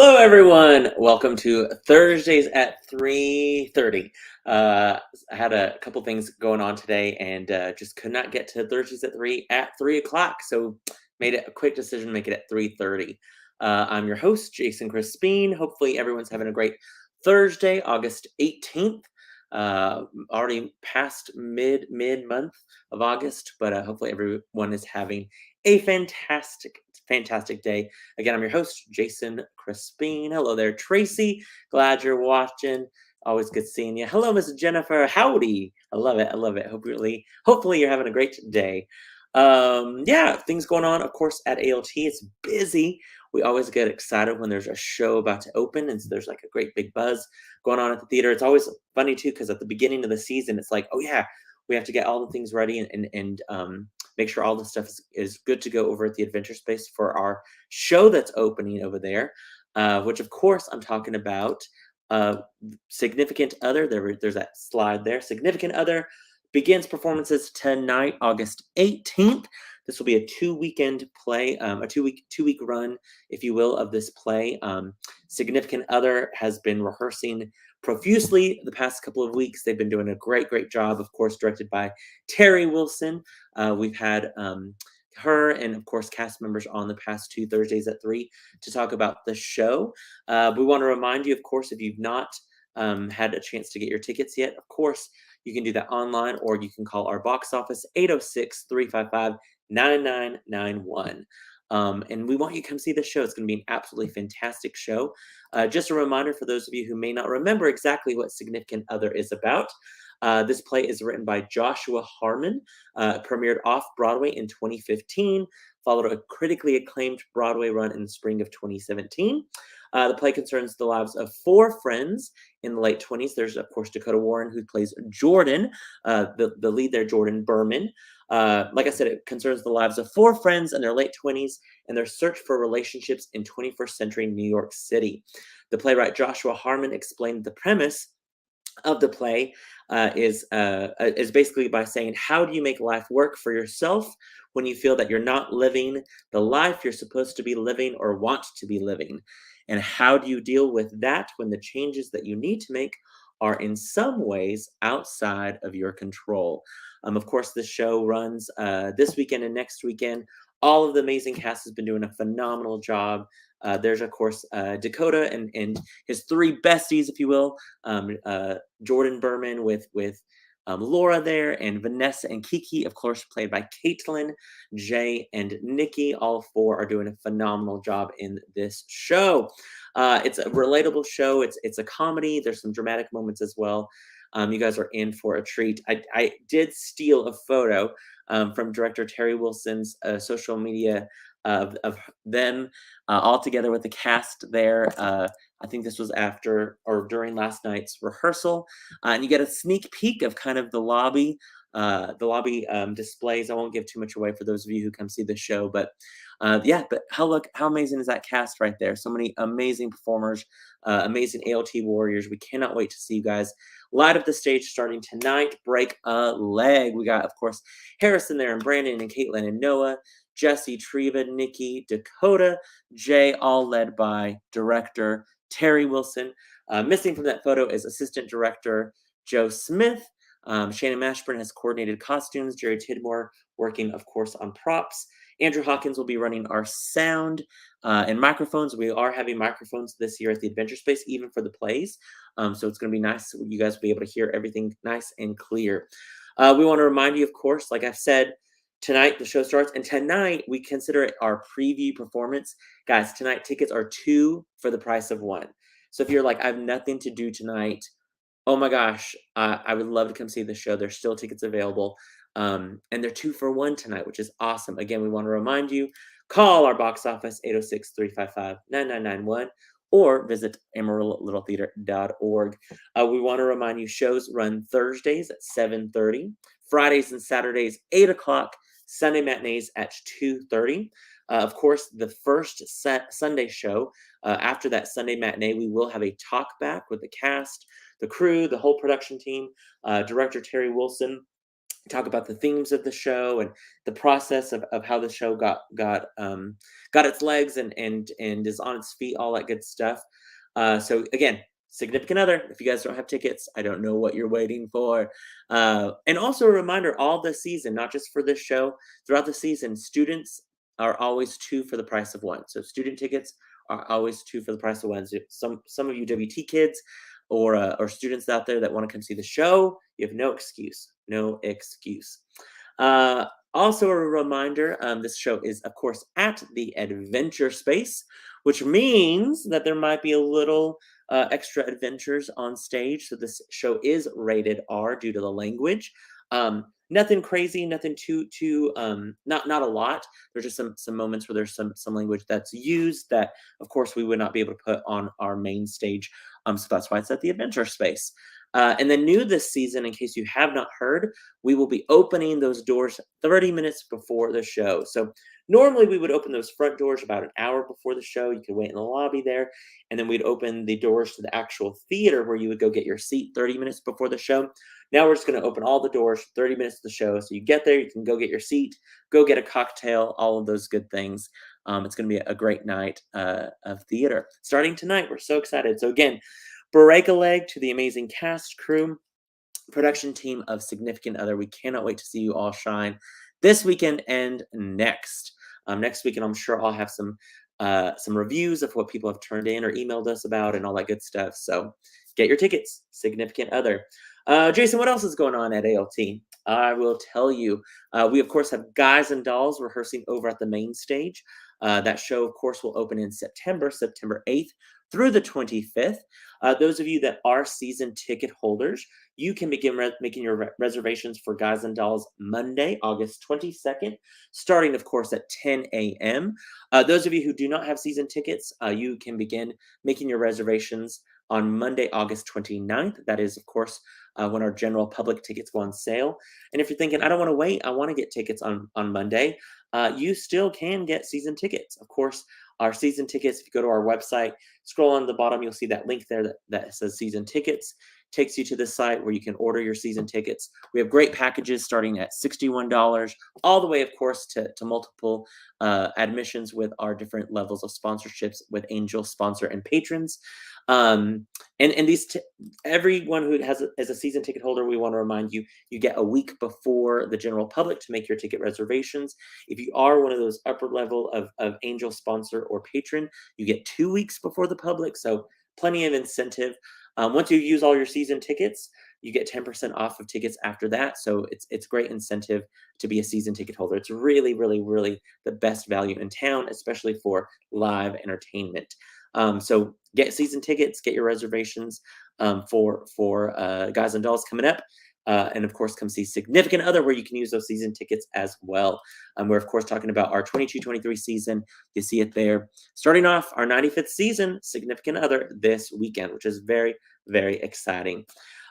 Hello, everyone. Welcome to Thursdays at 3:30. I had a couple things going on today and just could not get to Thursdays at 3 o'clock. So made it a quick decision to make it at 3:30. I'm your host, Jason Crespin. Hopefully everyone's having a great Thursday, August 18th. Already past mid month of August, but hopefully everyone is having a fantastic day. Again, I'm your host, Jason Crespin. Hello there, Tracy. Glad you're watching. Always good seeing you. Hello, Miss Jennifer. Howdy. I love it. I love it. Hopefully you're having a great day. Yeah, things going on, of course, at ALT. It's busy. We always get excited when there's a show about to open, and so there's like a great big buzz going on at the theater. It's always funny too, because at the beginning of the season, it's like, oh yeah, we have to get all the things ready and make sure all the stuff is good to go over at the Adventure Space for our show that's opening over there, which of course I'm talking about Significant Other. There's that slide there. Significant Other begins performances tonight, August 18th. This will be a two-weekend play, a two-week run, if you will, of this play. Significant Other has been rehearsing profusely the past couple of weeks. They've been doing a great job, of course, directed by Terry Wilson. We've had her and, of course, cast members on the past two Thursdays at 3 to talk about the show. We want to remind you, of course, if you've not had a chance to get your tickets yet, of course, you can do that online, or you can call our box office, 806-355-9991. And we want you to come see the show. It's going to be an absolutely fantastic show. Just a reminder for those of you who may not remember exactly what Significant Other is about. This play is written by Joshua Harmon, premiered off-Broadway in 2015, followed a critically acclaimed Broadway run in the spring of 2017. The play concerns the lives of four friends in the late 20s. There's, of course, Dakota Warren, who plays Jordan, the lead there, Jordan Berman. Like I said, it concerns the lives of four friends in their late 20s and their search for relationships in 21st century New York City. The playwright Joshua Harmon explained the premise of the play is basically by saying, how do you make life work for yourself when you feel that you're not living the life you're supposed to be living or want to be living? And how do you deal with that when the changes that you need to make are in some ways outside of your control? Of course, the show runs this weekend and next weekend. All of the amazing cast has been doing a phenomenal job. There's, of course, Dakota and his three besties, if you will, Jordan Berman with Laura there, and Vanessa and Kiki, of course, played by Caitlin, Jay, and Nikki. All four are doing a phenomenal job in this show. It's a relatable show. It's a comedy. There's some dramatic moments as well. You guys are in for a treat. I did steal a photo from director Terry Wilson's social media of them all together with the cast there. I think this was after or during last night's rehearsal. And you get a sneak peek of kind of the lobby displays. I won't give too much away for those of you who come see the show, but yeah, but how amazing is that cast right there? So many amazing performers, amazing ALT warriors. We cannot wait to see you guys light up the stage starting tonight. Break a leg. We got, of course, Harrison there, and Brandon and Caitlin and Noah, Jesse, Treva, Nikki, Dakota, Jay, all led by director Terry Wilson. Missing from that photo is assistant director Joe Smith. Shannon Mashburn has coordinated costumes. Jerry Tidmore working, of course, on props. Andrew Hawkins will be running our sound and microphones. We are having microphones this year at the Adventure Space, even for the plays. So it's going to be nice. You guys will be able to hear everything nice and clear. We want to remind you, of course, like I've said, tonight the show starts, and tonight we consider it our preview performance. Guys, tonight tickets are 2 for the price of 1. So if you're like, I have nothing to do tonight, oh my gosh, I would love to come see the show. There's still tickets available. And they're 2 for 1 tonight, which is awesome. Again, we want to remind you, call our box office, 806-355-9991, or visit amarillo.littletheater.org. We want to remind you, shows run Thursdays at 7:30, Fridays and Saturdays, 8 o'clock, Sunday matinees at 2:30. Of course, the first Sunday show, after that Sunday matinee, we will have a talk back with the cast, the crew, the whole production team, director Terry Wilson, talk about the themes of the show and the process of how the show got its legs and is on its feet, all that good stuff. So again, significant other. If you guys don't have tickets, I don't know what you're waiting for. And also a reminder, all this season, not just for this show, throughout the season, students are always two for the price of one. So student tickets are always two for the price of one. So some of you WT kids or students out there that want to come see the show, you have no excuse. No excuse. Uh, Also, a reminder this show is, of course, at the Adventure Space, which means that there might be a little extra adventures on stage. So, this show is rated R due to the language. Nothing crazy, nothing not a lot. There's just some moments where there's some language that's used that, of course, we would not be able to put on our main stage. So that's why it's at the Adventure Space. And then new this season, in case you have not heard, we will be opening those doors 30 minutes before the show. So normally we would open those front doors about an hour before the show. You could wait in the lobby there, and then we'd open the doors to the actual theater where you would go get your seat 30 minutes before the show. Now we're just going to open all the doors 30 minutes of the show. So you get there, you can go get your seat, go get a cocktail, all of those good things. It's going to be a great night of theater starting tonight. We're so excited. So again, break a leg to the amazing cast, crew, production team of Significant Other. We cannot wait to see you all shine this weekend and next. Next weekend, I'm sure I'll have some reviews of what people have turned in or emailed us about and all that good stuff. So get your tickets, Significant Other. Jason, what else is going on at ALT? I will tell you. We, of course, have Guys and Dolls rehearsing over at the main stage. That show, of course, will open in September 8th through the 25th. Those of you that are season ticket holders, you can begin making your reservations for Guys and Dolls Monday, August 22nd, starting, of course, at 10 a.m. Those of you who do not have season tickets, you can begin making your reservations on Monday, August 29th. That is, of course, when our general public tickets go on sale. And if you're thinking, I don't want to wait, I want to get tickets on Monday, you still can get season tickets. Of course, our season tickets, if you go to our website, scroll on the bottom, you'll see that link there that says season tickets. Takes you to the site where you can order your season tickets. We have great packages starting at $61, all the way, of course, to multiple admissions with our different levels of sponsorships with Angel, Sponsor, and Patrons. And everyone who is a season ticket holder, we want to remind you, you get a week before the general public to make your ticket reservations. If you are one of those upper level of Angel, Sponsor, or Patron, you get 2 weeks before the public. So plenty of incentive. Once you use all your season tickets, you get 10% off of tickets after that. So it's great incentive to be a season ticket holder. It's really, really, really the best value in town, especially for live entertainment. So get season tickets, get your reservations for Guys and Dolls coming up. And of course, come see Significant Other, where you can use those season tickets as well. We're, of course, talking about our 22-23 season. You see it there. Starting off our 95th season, Significant Other, this weekend, which is very, very exciting.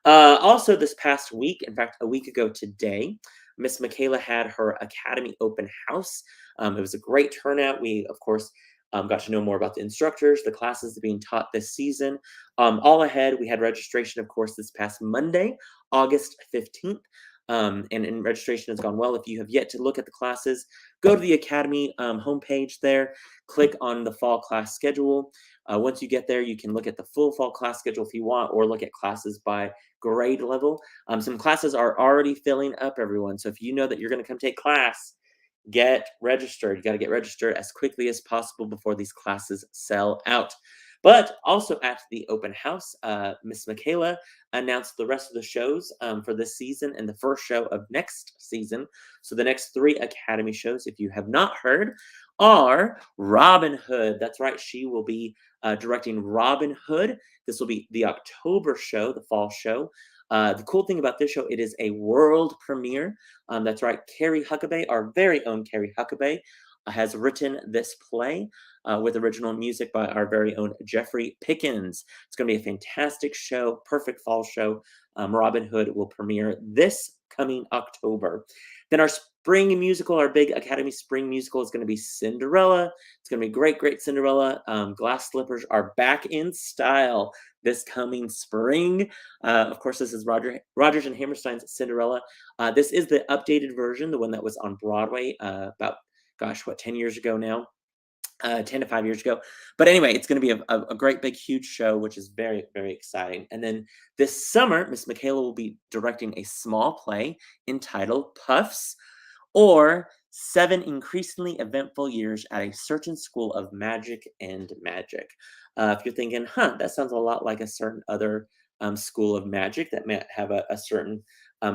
Also, this past week, in fact, a week ago today, Miss Michaela had her Academy open house. It was a great turnout. We, of course, got to know more about the instructors, the classes being taught this season. All ahead, we had registration, of course, this past Monday, August 15th. And registration has gone well. If you have yet to look at the classes, go to the Academy homepage there, click on the fall class schedule. Once you get there, you can look at the full fall class schedule if you want, or look at classes by grade level. Some classes are already filling up, everyone. So if you know that you're going to come take class, get registered. You got to get registered as quickly as possible before these classes sell out. But also at the open house, Miss Michaela announced the rest of the shows for this season and the first show of next season. So the next 3 Academy shows, if you have not heard, are Robin Hood. That's right, she will be directing Robin Hood. This will be the October show, the fall show. The cool thing about this show, it is a world premiere. That's right, Carrie Huckabee, our very own Carrie Huckabee, has written this play with original music by our very own Jeffrey Pickens. It's going to be a fantastic show, perfect fall show. Robin Hood will premiere this coming October. Then our spring musical, our big Academy spring musical is going to be Cinderella. It's going to be great, great Cinderella. Glass slippers are back in style this coming spring. Of course, this is Rodgers and Hammerstein's Cinderella. This is the updated version, the one that was on Broadway about, gosh, what, 10 years ago now? 10 to 5 years ago. But anyway, it's going to be a great, big, huge show, which is very, very exciting. And then this summer, Miss Michaela will be directing a small play entitled Puffs, or Seven Increasingly Eventful Years at a Certain School of Magic and Magic. If you're thinking, huh, that sounds a lot like a certain other school of magic that might have a certain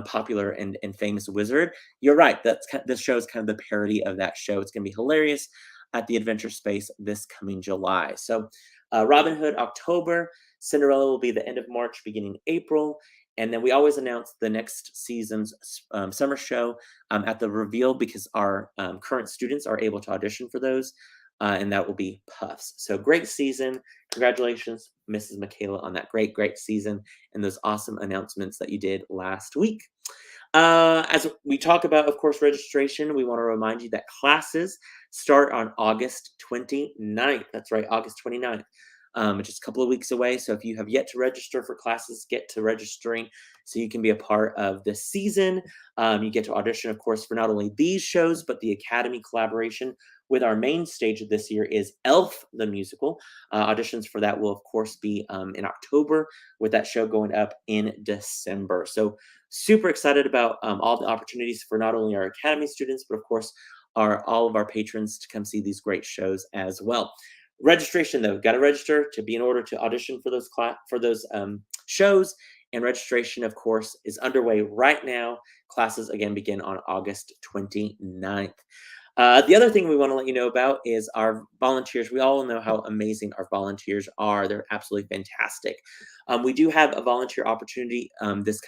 popular and famous wizard, you're right. This show is kind of the parody of that show. It's going to be hilarious at the Adventure Space this coming July. So, Robin Hood, October. Cinderella will be the end of March, beginning April. And then we always announce the next season's summer show at the reveal, because our current students are able to audition for those. And that will be Puffs. So great season. Congratulations, Mrs. Michaela, on that great, great season and those awesome announcements that you did last week. As we talk about, of course, registration, we want to remind you that classes start on August 29th. That's right, August 29th. Just a couple of weeks away. So if you have yet to register for classes, get to registering so you can be a part of this season. You get to audition, of course, for not only these shows, but the Academy collaboration with our main stage of this year is Elf the Musical. Auditions for that will, of course, be in October, with that show going up in December. So super excited about all the opportunities for not only our Academy students, but of course, all of our patrons to come see these great shows as well. Registration, though, got to register to be in order to audition for those shows. And registration, of course, is underway right now. Classes again begin on August 29th. The other thing we want to let you know about is our volunteers. We all know how amazing our volunteers are. They're absolutely fantastic. We do have a volunteer opportunity this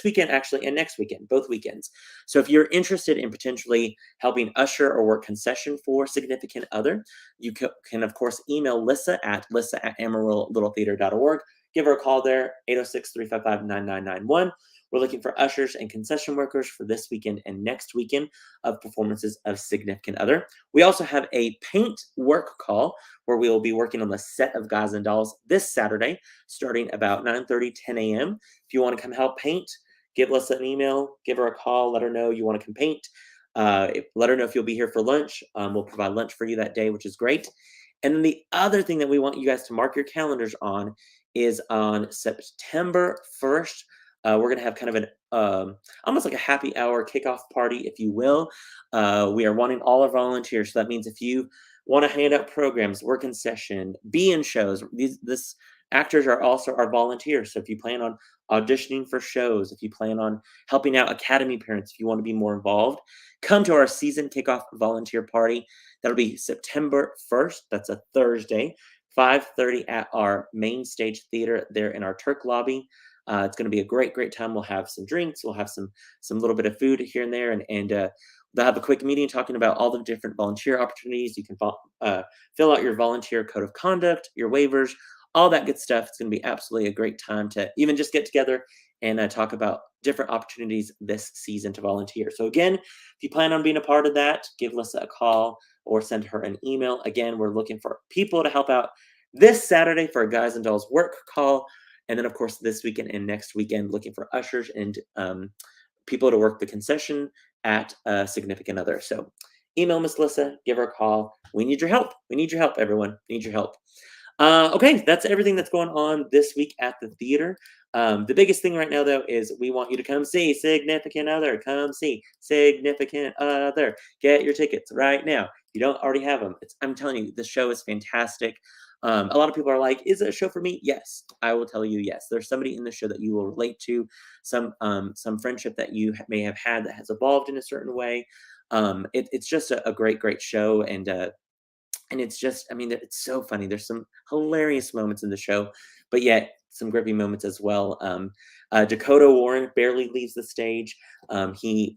weekend, actually, and next weekend, both weekends. So if you're interested in potentially helping usher or work concession for significant other, you can of course, email lissa@amarillo.littletheater.org. Give her a call there, 806-355-9991. We're looking for ushers and concession workers for this weekend and next weekend of performances of significant other. We also have a paint work call where we will be working on the set of Guys and Dolls this Saturday, starting about 9:30, 10 a.m. If you want to come help paint, give Lissa an email, give her a call, let her know you want to come paint. Let her know if you'll be here for lunch. We'll provide lunch for you that day, which is great. And then the other thing that we want you guys to mark your calendars on is on September 1st. We're going to have kind of an almost like a happy hour kickoff party, if you will. We are wanting all our volunteers. So that means if you want to hand out programs, work in session, be in shows, this actors are also our volunteers. So if you plan on auditioning for shows, if you plan on helping out Academy parents, if you want to be more involved, come to our season kickoff volunteer party. That'll be September 1st. That's a Thursday, 5:30 at our main stage theater there in our Turk lobby. It's going to be a great, great time. We'll have some drinks. We'll have some little bit of food here and there, and they'll have a quick meeting talking about all the different volunteer opportunities. You can fill out your volunteer code of conduct, your waivers, all that good stuff. It's going to be absolutely a great time to even just get together and talk about different opportunities this season to volunteer. So again, if you plan on being a part of that, give Lissa a call or send her an email. Again, we're looking for people to help out this Saturday for a Guys and Dolls work call. And then, of course, this weekend and next weekend, looking for ushers and people to work the concession at a significant other. So email Miss Lissa, give her a call. We need your help. We need your help, everyone. We need your help. Okay, that's everything that's going on this week at the theater. The biggest thing right now, though, is we want you to come see Significant Other. Come see Significant Other. Get your tickets right now. If you don't already have them, I'm telling you, the show is fantastic. A lot of people are like, is it a show for me? Yes, I will tell you yes. There's somebody in the show that you will relate to, some friendship that you may have had that has evolved in a certain way. It's just a great, great show. And it's just, I mean, it's so funny. There's some hilarious moments in the show, but yet some grippy moments as well. Dakota Warren barely leaves the stage. He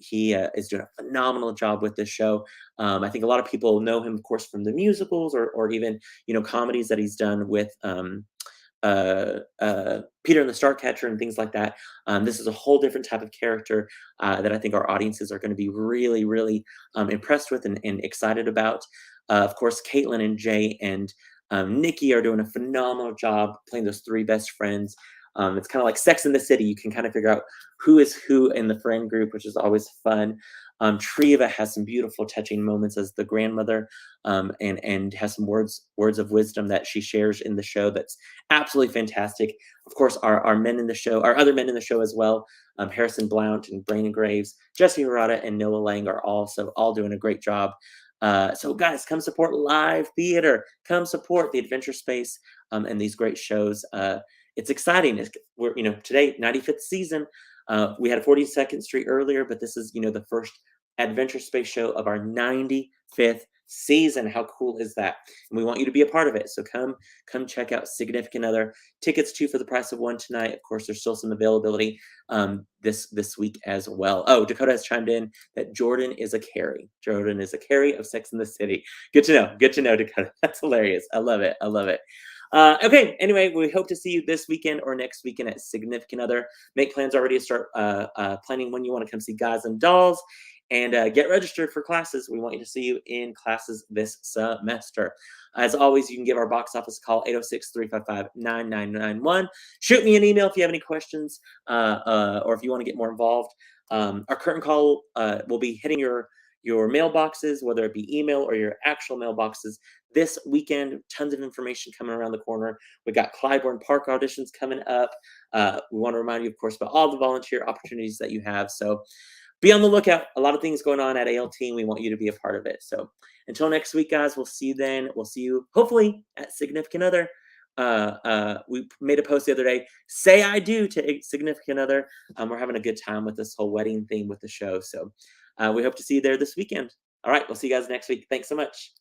is doing a phenomenal job with this show. I think a lot of people know him, of course, from the musicals or even comedies that he's done with Peter and the Starcatcher and things like that. This is a whole different type of character that I think our audiences are going to be really, really impressed with and excited about. Of course, Caitlin and Jay and Nikki are doing a phenomenal job playing those three best friends. It's kind of like Sex in the City. You can kind of figure out who is who in the friend group, which is always fun. Triva has some beautiful, touching moments as the grandmother, and has some words of wisdom that she shares in the show. That's absolutely fantastic. Of course, our men in the show, our other men in the show as well, Harrison Blount and Brandon Graves, Jesse Murata, and Noah Lang are also all doing a great job. So guys, come support live theater. Come support the Adventure Space and these great shows. It's exciting. We're today 95th season. We had a 42nd Street earlier, but this is the first Adventure Space show of our 95th season. How cool is that? And we want you to be a part of it. So come check out Significant Other. Tickets 2 for the price of 1 tonight. Of course, there's still some availability this week as well. Oh, Dakota has chimed in that Jordan is a Carrie. Jordan is a Carrie of Sex in the City. Good to know. Good to know, Dakota. That's hilarious. I love it. I love it. Okay, anyway, we hope to see you this weekend or next weekend at Significant Other. Make plans already to start planning when you want to come see Guys and Dolls, and get registered for classes. We want you to see you in classes this semester. As always, you can give our box office a call, 806-355-9991. Shoot me an email if you have any questions or if you want to get more involved. Our curtain call will be hitting your mailboxes, whether it be email or your actual mailboxes this weekend. Tons of information coming around the corner. We got Clybourne Park auditions coming up. We want to remind you, of course, about all the volunteer opportunities that you have. So be on the lookout. A lot of things going on at ALT, and we want you to be a part of it. So until next week, guys, we'll see you then. We'll see you hopefully at Significant Other. We made a post the other day, say I do to a significant other. We're having a good time with this whole wedding theme with the show. So we hope to see you there this weekend. All right, we'll see you guys next week. Thanks so much.